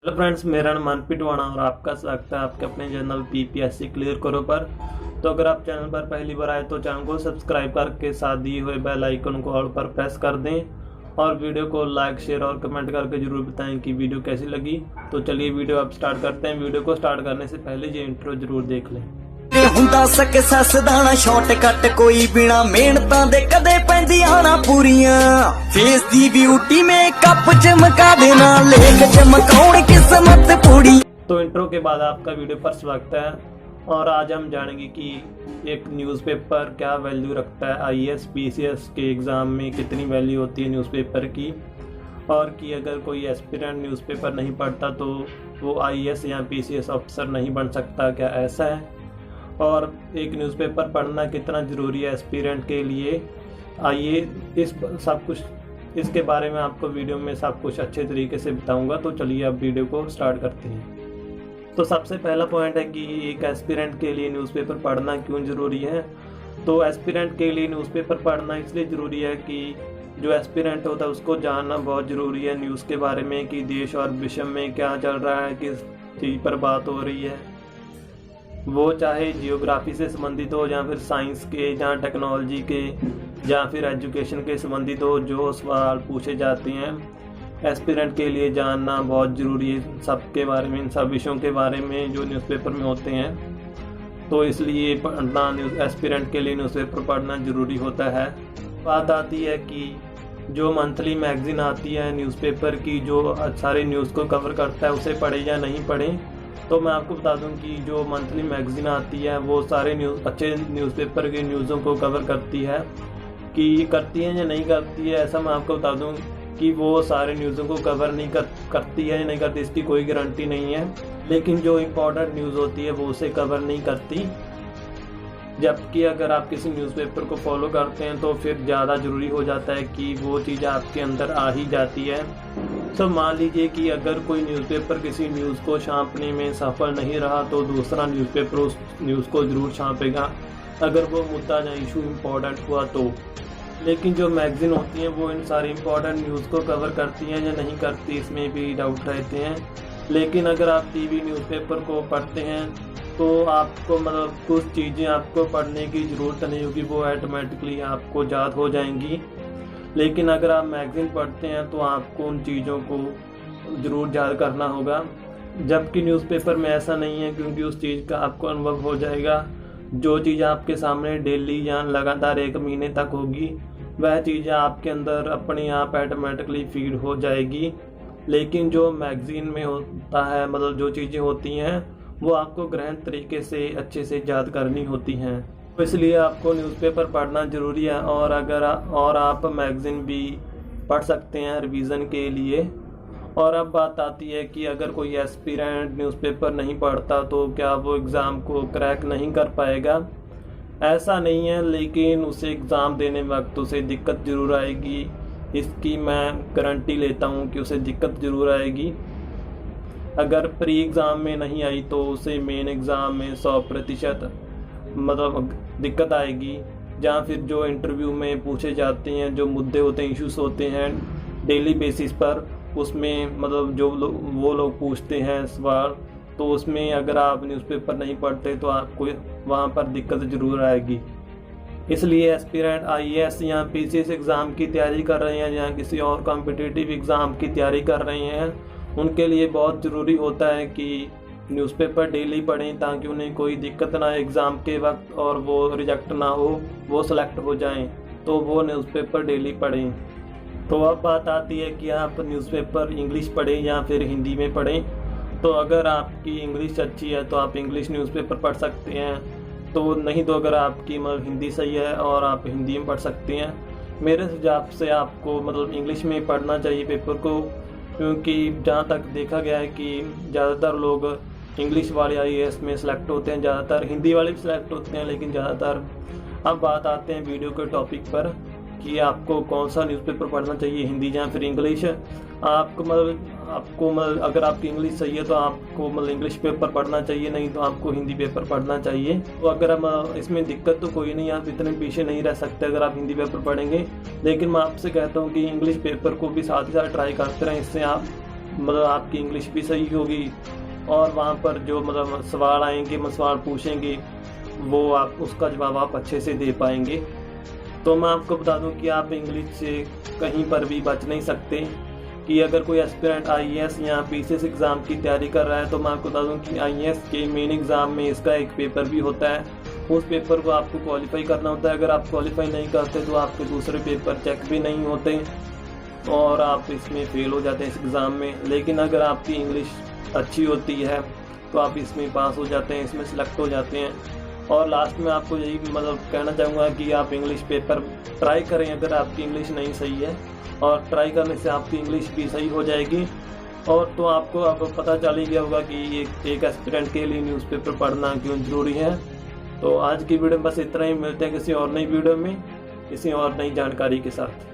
Hello friends, मेरा नाम मनप्रीत वाणा और आपका स्वागत है आपके अपने चैनल पीपीएससी क्लियर करो पर। तो अगर आप चैनल पर पहली बार आए तो चैनल को सब्सक्राइब करके साथ दिए हुए बेल आइकन को ऑल पर प्रेस कर दें और वीडियो को लाइक शेयर और कमेंट करके जरूर बताएं कि वीडियो कैसी लगी। तो चलिए वीडियो अब स्टार्ट करते हैं। वीडियो को स्टार्ट करने से पहले ये इंट्रो जरूर देख लें। ਹੁੰਦਾ ਸਕਸੈਸ ਦਾ ਨਾ ਸ਼ਾਰਟਕਟ ਕੋਈ ਬਿਨਾ ਮਿਹਨਤਾਂ ਦੇ ਕਦੇ ਪੈਂਦੀਆਂ ਨਾ ਪੂਰੀਆਂ ਫੇਸ ਦੀ ਬਿਊਟੀ ਮੇਕਅਪ ਚਮਕਾ ਦੇਣਾ ਲੇਖ ਚਮਕਾਉਣ किस्मत पूरी। तो इंट्रो के बाद आपका वीडियो पर स्वागत है और आज हम जानेंगे कि एक न्यूज़पेपर क्या वैल्यू रखता है। आईएएस पीसीएस के एग्ज़ाम में कितनी वैल्यू होती है न्यूज़पेपर की, और कि अगर कोई एस्पिरेंट न्यूज़पेपर नहीं पढ़ता तो वो आईएएस या पीसीएस अफसर नहीं बन सकता, क्या ऐसा है? और एक न्यूज़पेपर पढ़ना कितना ज़रूरी है एस्पिरेंट के लिए, आइए इस सब कुछ इसके बारे में आपको वीडियो में सब कुछ अच्छे तरीके से बताऊंगा। तो चलिए अब वीडियो को स्टार्ट करते हैं। तो सबसे पहला पॉइंट है कि एक एस्पिरेंट के लिए न्यूज़पेपर पढ़ना क्यों ज़रूरी है। तो एस्पिरेंट के लिए न्यूज़पेपर पढ़ना इसलिए ज़रूरी है कि जो एस्पिरेंट होता है उसको जानना बहुत ज़रूरी है न्यूज़ के बारे में, कि देश और विश्व में क्या चल रहा है, किस चीज़ पर बात हो रही है, वो चाहे जियोग्राफी से संबंधित हो या फिर साइंस के या टेक्नोलॉजी के या फिर एजुकेशन के संबंधित हो। जो सवाल पूछे जाते हैं एस्पिरेंट के लिए जानना बहुत ज़रूरी है, सबके बारे में, इन सब विषयों के बारे में जो न्यूज़पेपर में होते हैं। तो इसलिए पढ़ना एस्पिरेंट के लिए न्यूज़पेपर पढ़ना ज़रूरी होता है। बात आती है कि जो मंथली मैगज़ीन आती है न्यूज़पेपर की, जो सारे न्यूज़ को कवर करता है, उसे पढ़े या नहीं पढ़े। तो मैं आपको बता दूं कि जो मंथली मैगज़ीन आती है वो सारे अच्छे न्यूज़पेपर के न्यूज़ों को कवर करती है, कि करती है या नहीं करती है ऐसा मैं आपको बता दूं कि वो सारे न्यूज़ों को कवर नहीं करती है या नहीं करती, इसकी कोई गारंटी नहीं है। लेकिन जो इम्पोर्टेंट न्यूज़ होती है वो उसे कवर नहीं करती। जबकि अगर आप किसी न्यूज़पेपर को फॉलो करते हैं तो फिर ज़्यादा ज़रूरी हो जाता है कि वो चीज़ आपके अंदर आ ही जाती है। तो मान लीजिए कि अगर कोई न्यूज़पेपर किसी न्यूज़ को छापने में सफल नहीं रहा तो दूसरा न्यूज़पेपर उस न्यूज़ को ज़रूर छापेगा अगर वो मुद्दा या इशू इम्पोर्टेंट हुआ तो। लेकिन जो मैगज़ीन होती हैं वो इन सारी इम्पोर्टेंट न्यूज़ को कवर करती हैं या नहीं करती, इसमें भी डाउट रहते हैं। लेकिन अगर आप टीवी न्यूज़पेपर को पढ़ते हैं तो आपको मतलब कुछ चीज़ें आपको पढ़ने की ज़रूरत नहीं होगी, वो ऑटोमेटिकली आपको याद हो जाएंगी। लेकिन अगर आप मैगज़ीन पढ़ते हैं तो आपको उन चीज़ों को ज़रूर याद करना होगा, जबकि न्यूज़पेपर में ऐसा नहीं है, क्योंकि उस चीज़ का आपको अनुभव हो जाएगा। जो चीज़ आपके सामने डेली या लगातार एक महीने तक होगी वह चीज़ें आपके अंदर अपने आप ऑटोमेटिकली फीड हो जाएगी। लेकिन जो मैगज़ीन में होता है, मतलब जो चीज़ें होती हैं वो आपको गहन तरीके से अच्छे से याद करनी होती हैं। तो इसलिए आपको न्यूज़पेपर पढ़ना ज़रूरी है। और आप मैगज़ीन भी पढ़ सकते हैं रिवीज़न के लिए। और अब बात आती है कि अगर कोई एस्पिरेंट न्यूज़पेपर नहीं पढ़ता तो क्या वो एग्ज़ाम को क्रैक नहीं कर पाएगा। ऐसा नहीं है, लेकिन उसे एग्ज़ाम देने वक्त उसे दिक्कत ज़रूर आएगी, इसकी मैं गारंटी लेता हूँ कि उसे दिक्कत ज़रूर आएगी। अगर प्री एग्ज़ाम में नहीं आई तो उसे मेन एग्ज़ाम में 100% मतलब दिक्कत आएगी। या फिर जो इंटरव्यू में पूछे जाते हैं, जो मुद्दे होते हैं, इश्यूज होते हैं डेली बेसिस पर, उसमें मतलब जो वो लोग पूछते हैं सवाल, तो उसमें अगर आप न्यूज़पेपर नहीं पढ़ते तो आपको वहाँ पर दिक्कत ज़रूर आएगी। इसलिए एस्पिरेंट आईएएस या पीसीएस एग्ज़ाम की तैयारी कर रहे हैं या किसी और कॉम्पिटिटिव एग्ज़ाम की तैयारी कर रहे हैं, उनके लिए बहुत ज़रूरी होता है कि न्यूज़पेपर डेली पढ़ें, ताकि उन्हें कोई दिक्कत ना आए एग्ज़ाम के वक्त और वो रिजेक्ट ना हो, वो सेलेक्ट हो जाएं। तो वो न्यूज़पेपर डेली पढ़ें। तो अब बात आती है कि आप न्यूज़पेपर इंग्लिश पढ़ें या फिर हिंदी में पढ़ें। तो अगर आपकी इंग्लिश अच्छी है तो आप इंग्लिश न्यूज़पेपर पढ़ सकते हैं, तो नहीं तो अगर आपकी मतलब हिंदी सही है और आप हिंदी में पढ़ सकते हैं। मेरे सुझाव से आपको मतलब इंग्लिश में पढ़ना चाहिए पेपर को, क्योंकि जहाँ तक देखा गया है कि ज़्यादातर लोग इंग्लिश वाले आईएएस में सेलेक्ट होते हैं, ज़्यादातर हिंदी वाले भी सिलेक्ट होते हैं, लेकिन ज़्यादातर। अब बात आते हैं वीडियो के टॉपिक पर कि आपको कौन सा न्यूज़पेपर पढ़ना चाहिए, हिंदी या फिर इंग्लिश। आपको मतलब अगर आपकी इंग्लिश सही है तो आपको मतलब इंग्लिश पेपर पढ़ना चाहिए, नहीं तो आपको हिंदी पेपर पढ़ना चाहिए। तो अगर इसमें दिक्कत तो कोई नहीं, आप इतने पीछे नहीं रह सकते अगर आप हिंदी पेपर पढ़ेंगे। लेकिन मैं आपसे कहता हूँ कि इंग्लिश पेपर को भी साथ ही साथ ट्राई करते रहें, इससे आप मतलब आपकी इंग्लिश भी सही होगी और वहाँ पर जो मतलब सवाल आएंगे, सवाल पूछेंगे, वो आप उसका जवाब आप अच्छे से दे पाएंगे। तो मैं आपको बता दूं कि आप इंग्लिश से कहीं पर भी बच नहीं सकते। कि अगर कोई एस्पिरेंट आईएएस या पीसीएस एग्ज़ाम की तैयारी कर रहा है तो मैं आपको बता दूं कि आईएएस के मेन एग्ज़ाम में इसका एक पेपर भी होता है। उस पेपर को आपको क्वालिफाई करना होता है। अगर आप क्वालिफाई नहीं करते तो आपके दूसरे पेपर चेक भी नहीं होते और आप इसमें फेल हो जाते हैं इस एग्ज़ाम में। लेकिन अगर आपकी इंग्लिश अच्छी होती है तो आप इसमें पास हो जाते हैं, इसमें सिलेक्ट हो जाते हैं। और लास्ट में आपको यही मतलब कहना चाहूँगा कि आप इंग्लिश पेपर ट्राई करें अगर आपकी इंग्लिश नहीं सही है, और ट्राई करने से आपकी इंग्लिश भी सही हो जाएगी। और तो आपको अब पता चल ही गया होगा कि एक एस्पिरेंट के लिए न्यूज़पेपर पढ़ना क्यों ज़रूरी है। तो आज की वीडियो में बस इतना ही। मिलते हैं किसी और नई वीडियो में किसी और नई जानकारी के साथ।